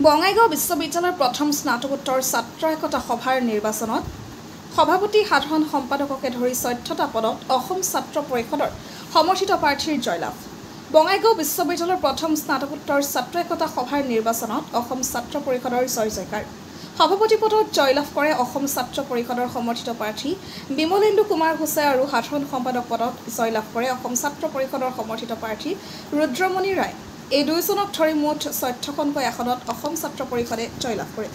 বঙাইগাঁও বিশ্ববিদ্যালয়ৰ প্ৰথম স্নাতকোত্তৰ ছাত্ৰ একতা সভাৰ নিৰ্বাচনত সভাপতি সাধাৰণ সম্পাদককে ধৰি 14টা পদত অসম ছাত্ৰ পৰিষদৰ সমৰ্থিত প্ৰাৰ্থীৰ জয়লাভ। বঙাইগাঁও বিশ্ববিদ্যালয়ৰ প্ৰথম স্নাতকোত্তৰ ছাত্ৰ একতা সভাৰ নিৰ্বাচনত অসম ছাত্ৰ পৰিষদৰ জয়জয়কাৰ। সভাপতি পদত জয়লাভ কৰে অসম ছাত্ৰ পৰিষদৰ সমৰ্থিত প্ৰাৰ্থী বিমলেন্দু কুমাৰ গোসাঁই আৰু সাধাৰণ সম্পাদক পদত জয়লাভ কৰে অসম ছাত্ৰ পৰিষদৰ সমৰ্থিত প্ৰাৰ্থী ৰুদ্ৰমণি ৰায়। এই দুইজনক ধৰি মুঠ 14খনকৈ আসনত অসম ছাত্ৰ পৰিষদে জয়লাভ কৰে।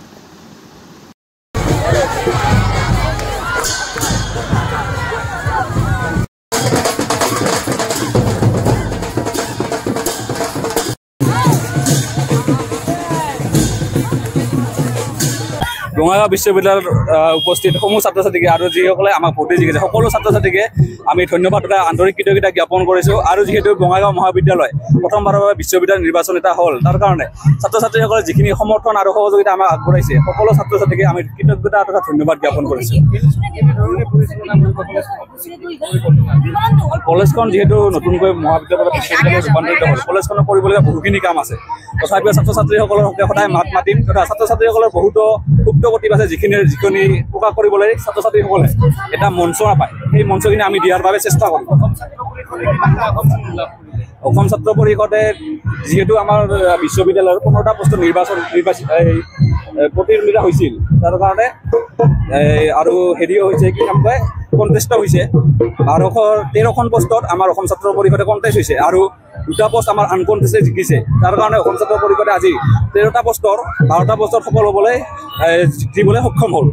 বঙাইগাঁও বিশ্ববিদ্যালয়ত উপস্থিত সমূহ ছাত্ৰ ছাত্ৰীকে আৰু যিসকলে আমাক ভোটে জিকিছে সকলো ছাত্ৰ ছাত্ৰীকে আমি ধন্যবাদ তথা আন্তৰিক কৃতজ্ঞতা জ্ঞাপন কৰিছোঁ। আৰু যিহেতু বঙাইগাঁও মহাবিদ্যালয় প্ৰথমবাৰৰ বাবে বিশ্ববিদ্যালয় নিৰ্বাচন এটা হ'ল, তাৰ কাৰণে ছাত্ৰ ছাত্ৰীসকলে যিখিনি সমৰ্থন আৰু সহযোগিতা আমাক আগবঢ়াইছে সকলো ছাত্ৰ ছাত্ৰীকে আমি কৃতজ্ঞতা তথা ধন্যবাদ জ্ঞাপন কৰিছোঁ। কলেজখন যিহেতু নতুনকৈ মহাবিদ্যালয়ত বিশ্ববিদ্যালয়ত ৰূপান্তৰিত হ'ল, কলেজখনত কৰিবলগীয়া বহুখিনি কাম আছে। তথাপিও ছাত্ৰ ছাত্ৰীসকলৰ হকে সদায় মাত মাতিম তথা ছাত্ৰ ছাত্ৰীসকলৰ বহুতো সুপ্ত প্ৰতিভা আছে যিখিনি প্ৰকাশ কৰিবলৈ ছাত্ৰ ছাত্ৰীসকলে এটা মঞ্চ নাপায়, সেই মঞ্চখিনি আমি দিয়াৰ বাবে চেষ্টা কৰিম। অসম ছাত্ৰ পৰিষদে যিহেতু আমাৰ বিশ্ববিদ্যালয়ৰ 15টা পোষ্টৰ প্ৰতিযোগিতা হৈছিল, তাৰ কাৰণে আৰু হেৰিও হৈছে কি নাম কয় কণ্টেষ্ট হৈছে 13খন পোষ্টত আমাৰ অসম ছাত্ৰ পৰিষদে কণ্টেষ্ট হৈছে আৰু 2টা পোষ্ট আমাৰ আনকণ্টেষ্টে জিকিছে। তাৰ কাৰণে অসম ছাত্ৰ পৰিষদে আজি 13টা পোষ্টৰ 12টা পোষ্টত সফল হ'বলৈ জিকিবলৈ সক্ষম হ'ল।